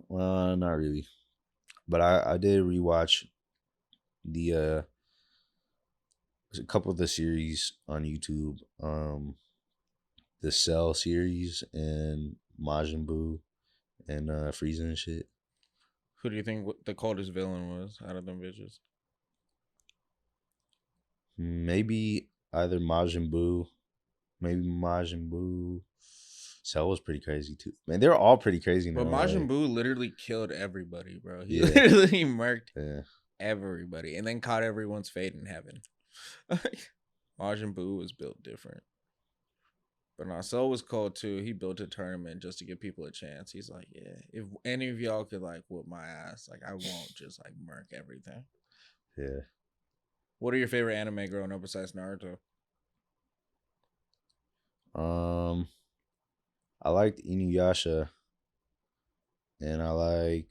Not really, but I did rewatch the a couple of the series on YouTube. The Cell series and Majin Buu and Frieza and shit. Who do you think the coldest villain was out of them bitches? Maybe either Majin Buu, Cell was pretty crazy too. Man, they're all pretty crazy in But their own Majin way. Buu literally killed everybody, bro. He Yeah. literally murked Yeah. everybody and then caught everyone's fate in heaven. Majin Buu was built different. But no, Cell was cold too. He built a tournament just to give people a chance. He's like, yeah, if any of y'all could like whoop my ass, like I won't just like murk everything. Yeah. What are your favorite anime growing up besides Naruto? I liked Inuyasha, and I like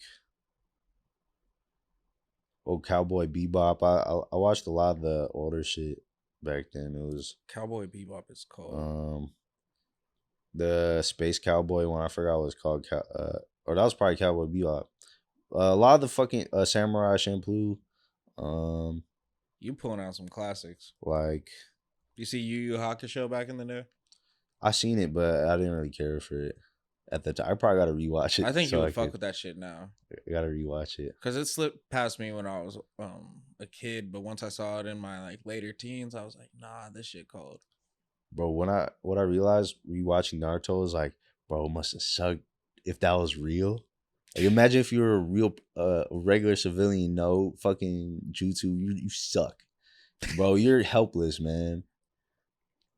Cowboy Bebop. I watched a lot of the older shit back then. It was Cowboy Bebop is cold. the Space Cowboy one. I forgot what it's called. Or that was probably Cowboy Bebop. A lot of the fucking Samurai Champloo. You pulling out some classics. Like You see Yu Yu Hakusho back in the day? I seen it, but I didn't really care for it at the time. I probably got to rewatch it. I think you would fuck with that shit now. I got to rewatch it because it slipped past me when I was a kid. But once I saw it in my like later teens, I was like, nah, this shit cold. bro, what I realized rewatching Naruto is like, bro, it must have sucked if that was real. Like, imagine if you were a real, regular civilian, no fucking jutsu, you suck, bro. You're helpless, man.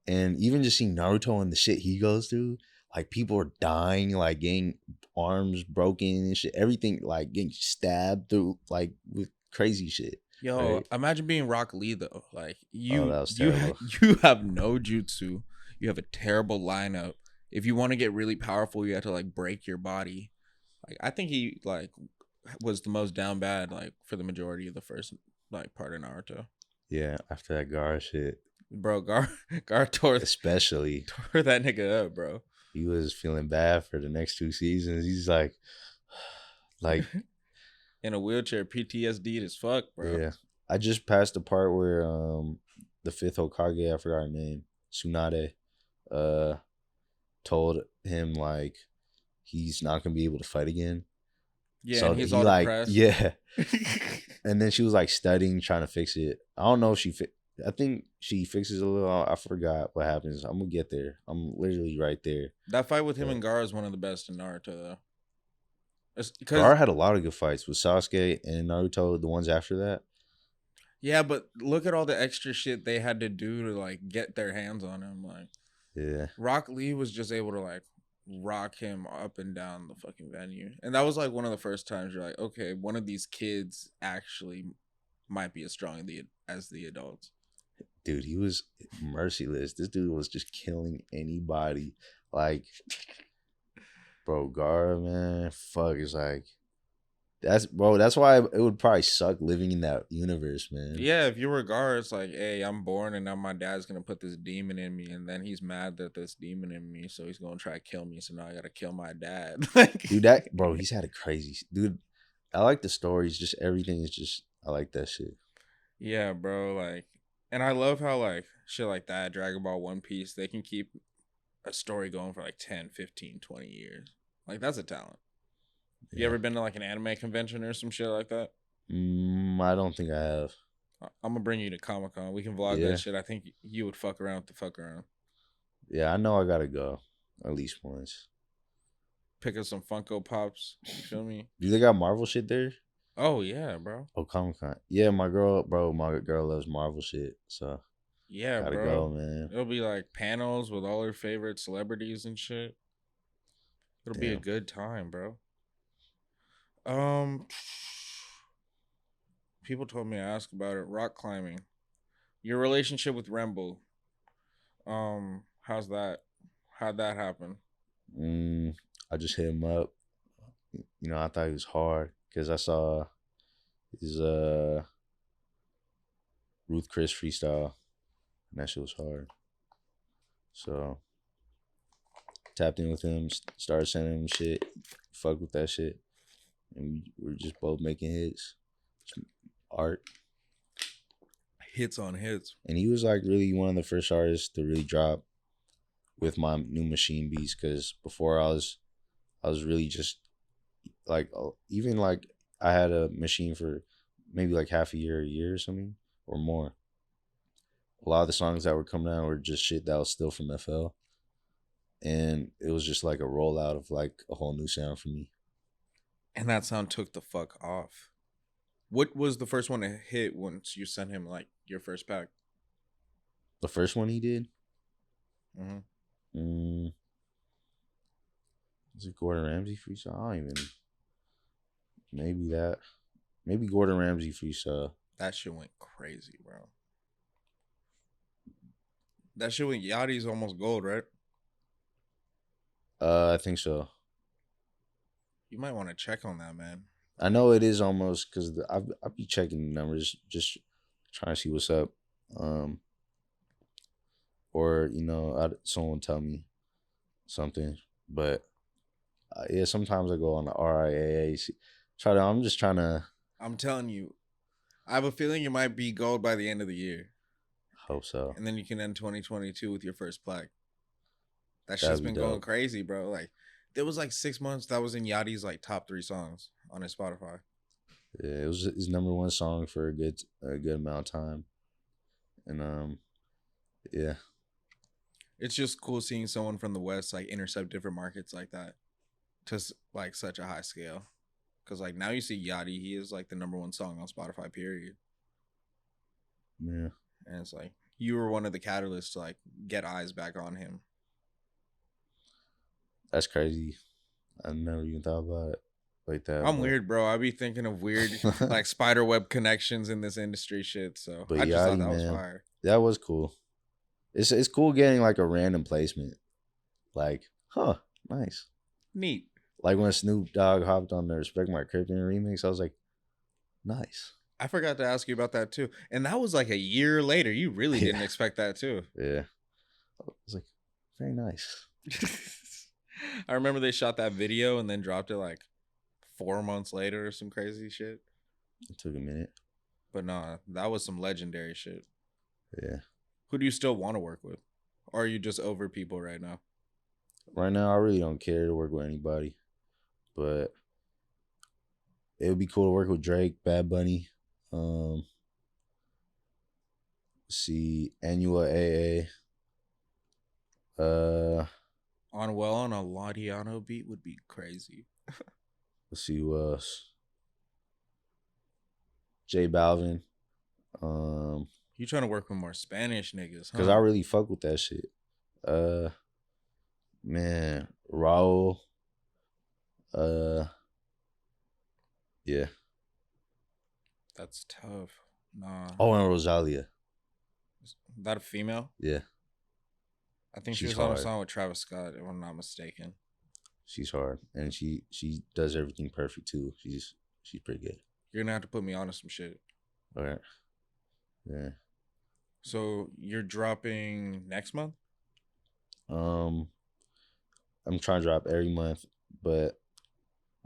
And even just seeing Naruto and the shit he goes through, like people are dying, like getting arms broken and shit, everything, like getting stabbed through, like with crazy shit, Yo, right? imagine being Rock Lee though. Like Oh, you that was you terrible. you have no jutsu. You have a terrible lineup. If you want to get really powerful, you have to like break your body. Like I think he like was the most down bad like for the majority of the first like part of Naruto. Yeah, after that Gara shit, Bro, Gar especially, tore that nigga up, bro. he was feeling bad for the next 2 seasons. He's like, In a wheelchair, PTSD as fuck, bro. yeah. I just passed the part where the fifth Hokage, I forgot her name, Tsunade, uh told him like he's not gonna be able to fight again. Yeah, So and he's he all like, depressed. yeah. And then she was like studying, trying to fix it. I don't know if I think she fixes a little. I forgot what happens. I'm gonna get there. I'm literally right there. That fight with him But and Gar is one of the best in Naruto, though. Because Gaara had a lot of good fights with Sasuke and Naruto. The ones after that, yeah, but look at all the extra shit they had to do to like get their hands on him. Like yeah, Rock Lee was just able to like rock him up and down the fucking venue, and that was like one of the first times you're like, okay, one of these kids actually might be as strong as the adults. dude, he was merciless. This dude was just killing anybody. Like, bro, Gaara, man, fuck, it's like that's bro. That's why it would probably suck living in that universe, man. Yeah, if you were Gar, it's like, hey, I'm born and now my dad's gonna put this demon in me, and then he's mad that this demon in me, so he's gonna try to kill me. So now I gotta kill my dad. Like, Dude, that bro, he's had a crazy dude. I like the stories, just everything is just I like that shit. yeah, bro. Like, and I love how like shit like that, Dragon Ball, One Piece, they can keep a story going for like 10, 15, 20 years. Like that's a talent. You Yeah. ever been to like an anime convention or some shit like that? I don't think I have. I'm gonna bring you to Comic Con. We can vlog that Yeah. shit. I think you would fuck around with the fuck around. Yeah, I know I gotta go at least once. Pick up some Funko Pops. You feel me? Do they got Marvel shit there? Oh yeah, bro. Oh, Comic Con. Yeah, my girl loves Marvel shit. So Yeah, gotta bro. go, man. It'll be like panels with all her favorite celebrities and shit. It'll be a Damn. good time, bro. Um, people told me to ask about it. Rock climbing. Your relationship with Remble. How's that? How'd that happen? Mm, I just hit him up. You know, I thought he was hard because I saw his Ruth Chris freestyle, and that shit was hard. So tapped in with him, started sending him shit, fuck with that shit, and we were just both making hits, art. Hits on hits. And he was like really one of the first artists to really drop with my new machine beats, because before I was really just like even like I had a machine for maybe like half a year or something or more. A lot of the songs that were coming out were just shit that was still from FL, and it was just like a rollout of like a whole new sound for me. And that sound took the fuck off. What was the first one to hit once you sent him like your first pack? The first one he did, Mm-hmm. was it Gordon Ramsay freestyle? I don't even. Maybe that. Maybe Gordon Ramsay freestyle. That shit went crazy, bro. That shit went Yachty's almost gold, right? I think so. You might want to check on that, man. I know it is almost because I be checking the numbers, just trying to see what's up. Or you know, someone tell me something. But yeah, sometimes I go on the RIAA. I'm just trying to I'm telling you, I have a feeling you might be gold by the end of the year. hope so. And then you can end 2022 with your first plaque. That That'd shit's be been going dope. crazy, bro. Like, there was like 6 months that was in Yachty's like top 3 songs on his Spotify. Yeah, it was his number one song for a good amount of time, and yeah. It's just cool seeing someone from the West like intercept different markets like that to like such a high scale. Because like now you see Yachty, he is like the number one song on Spotify. Period. Yeah, And it's like you were one of the catalysts to like get eyes back on him. that's crazy. I never even thought about it like that. I'm weird, bro. I be thinking of weird like spider web connections in this industry shit. So but I just thought Yachty, that was man, fire. that was cool. It's cool getting like a random placement. Like, huh, nice. Neat. Like when Snoop Dogg hopped on the Respect My Krypton remix, I was like, nice. I forgot to ask you about that too. And that was like a year later. You really didn't Yeah, expect that too. yeah. I was like, very nice. I remember they shot that video and then dropped it like 4 months later or some crazy shit. It took a minute. But nah, that was some legendary shit. Yeah. Who do you still want to work with? Or are you just over people right now? Right now, I really don't care to work with anybody, but it would be cool to work with Drake, Bad Bunny, see Annual AA. On a Laudiano beat would be crazy. Let's see who else. J Balvin. You trying to work with more Spanish niggas, huh? Cause I really fuck with that shit. Man, Raul. Yeah. That's tough. Nah. Oh, and Rosalia. That a female? Yeah, I think she she's was on a hard. song with Travis Scott, if I'm not mistaken. She's hard, and she does everything perfect too. She's pretty good. You're gonna have to put me on to some shit. All right. Yeah. So you're dropping next month? I'm trying to drop every month, but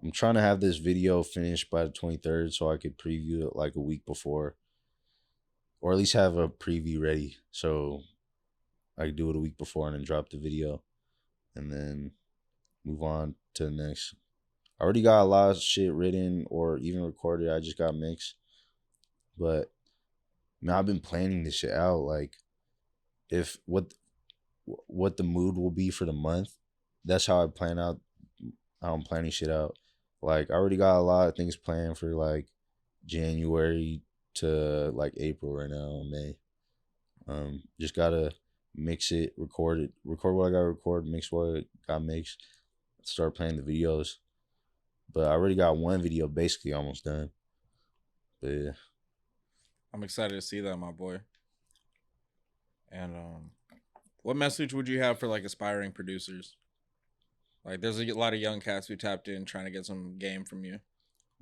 I'm trying to have this video finished by the 23rd so I could preview it like a week before, or at least have a preview ready so I could do it a week before and then drop the video, and then move on to the next. I already got a lot of shit written or even recorded. I just got mixed, but man, I've been planning this shit out. Like, if what the mood will be for the month, that's how I plan out. How I'm planning shit out. Like, I already got a lot of things planned for like January to like April right now, May. Just gotta mix it, record what I gotta record, mix what I got mixed, start playing the videos. But I already got one video basically almost done. But yeah. I'm excited to see that, my boy. And what message would you have for like aspiring producers? Like, there's a lot of young cats who tapped in trying to get some game from you.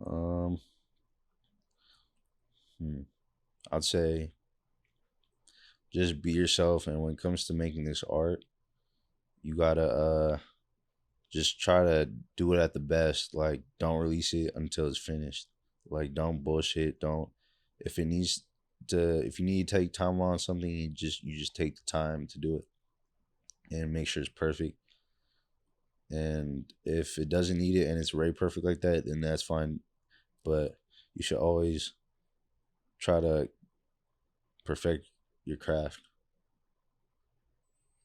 Um, I'd say just be yourself, and when it comes to making this art, you gotta just try to do it at the best. Like, don't release it until it's finished. Like, don't bullshit. Don't if it needs to if you need to take time on something, you just take the time to do it and make sure it's perfect. And if it doesn't need it and it's very perfect like that, then that's fine. But you should always try to perfect your craft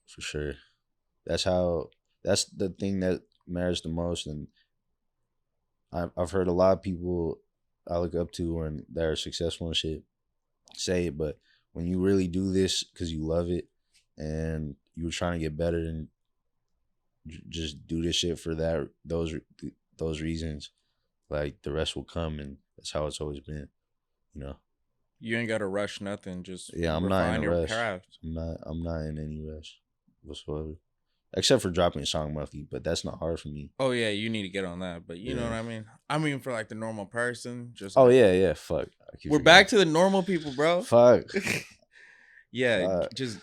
for sure. That's the thing that matters the most. And I've heard a lot of people I look up to and that are successful and shit say it, but when you really do this because you love it and you're trying to get better, and just do this shit for those reasons, like the rest will come, and that's how it's always been, you know. You ain't got to rush nothing. Just Yeah, I'm not in refine a your rush. craft. I'm not in any rush whatsoever, except for dropping a song monthly, but that's not hard for me. Oh yeah, you need to get on that. But you know Yeah. what I mean. I mean, for like the normal person, just Oh like, yeah, fuck. we're back to the normal people, bro. Fuck. Yeah, Fuck. just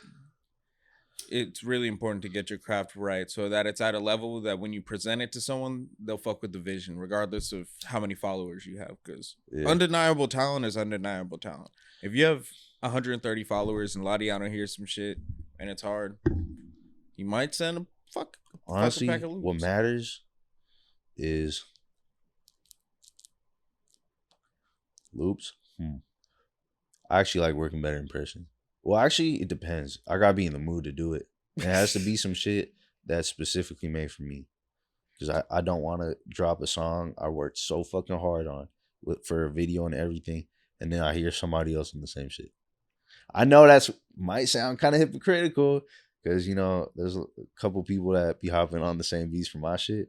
it's really important to get your craft right so that it's at a level that when you present it to someone, they'll fuck with the vision, regardless of how many followers you have. Because undeniable talent is undeniable talent. If you have 130 followers and Laudiano hears some shit and it's hard, he might send a Honestly, pack of loops. what matters is loops. I actually like working better in person. Well, actually, it depends. I gotta be in the mood to do it. It has to be some shit that's specifically made for me. Because I don't want to drop a song I worked so fucking hard on for a video and everything, and then I hear somebody else in the same shit. I know that's might sound kind of hypocritical because there's a couple people that be hopping on the same beats for my shit,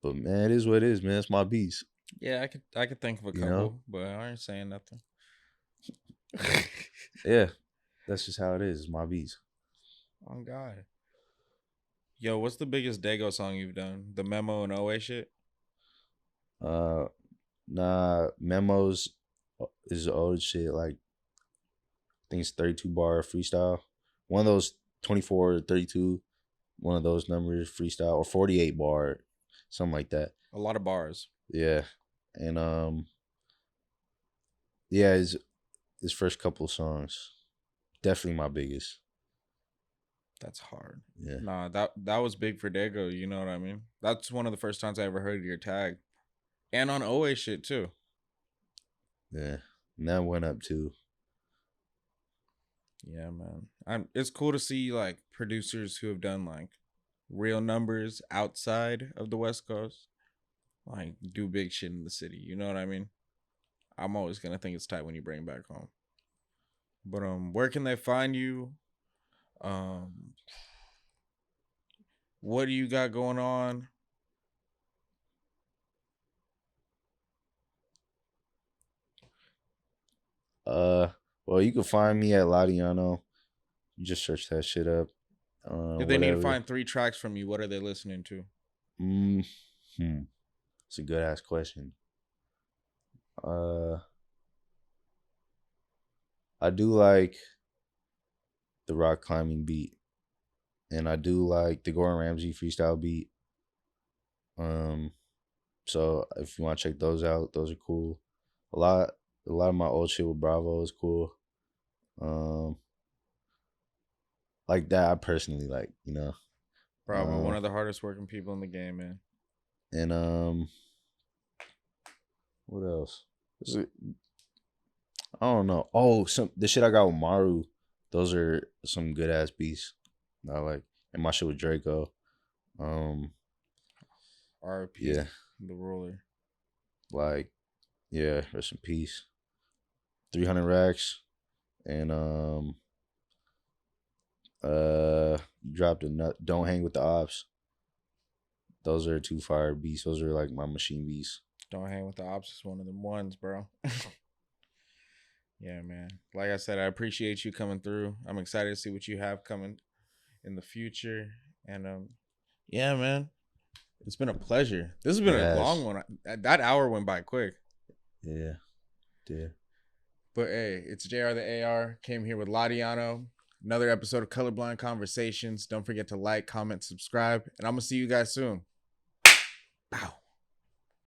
but man, it is what it is, man. It's my beats, Yeah, I could think of a you know. couple, but I ain't saying nothing. Yeah, that's just how it is. It's my beats. Oh God. Yo, what's the biggest Dago song you've done? The Memo and OA shit? Uh, nah, memos is old shit. Like I think it's 32 bar freestyle. One of those 24 or 32, one of those numbers freestyle or 48 bar, something like that. A lot of bars. Yeah, and yeah, his first couple songs definitely my biggest. That's hard. Yeah, Nah, that was big for Dago, you know what I mean? That's one of the first times I ever heard your tag. And on OA shit too. yeah, and that went up too. Yeah, man. It's cool to see like producers who have done like real numbers outside of the West Coast, like do big shit in the city. You know what I mean? I'm always gonna think it's tight when you bring it back home. But where can they find you? Um, what do you got going on? Well, you can find me at Laudiano. You just search that shit up. If they need to Whatever. find 3 tracks from you, what are they listening to? Hmm. It's a good ass question. Uh, I do like the rock climbing beat, and I do like the Gordon Ramsay freestyle beat. Um, so if you want to check those out, those are cool. A lot, a lot of my old shit with Bravo is cool. Um, like that, I personally like. Bravo, one Um, of the hardest working people in the game, man. and what else? I don't know. Oh, some the shit I got with Maru. Those are some good ass beats. I like, and my shit with Draco. Um, RP, yeah, the ruler. like, yeah, rest in peace. 300 racks, and dropped a nut. Don't hang with the ops. Those are 2 fire beats. Those are like my machine beats. Don't hang with the ops is one of them ones, bro. Yeah, man. Like I said, I appreciate you coming through. I'm excited to see what you have coming in the future. And yeah, man. It's been a pleasure. This has been a long Yes. one. That hour went by quick. Yeah. Yeah. But hey, it's JR the AR. Came here with Laudiano. Another episode of Colorblind Conversations. Don't forget to like, comment, subscribe, and I'm gonna see you guys soon.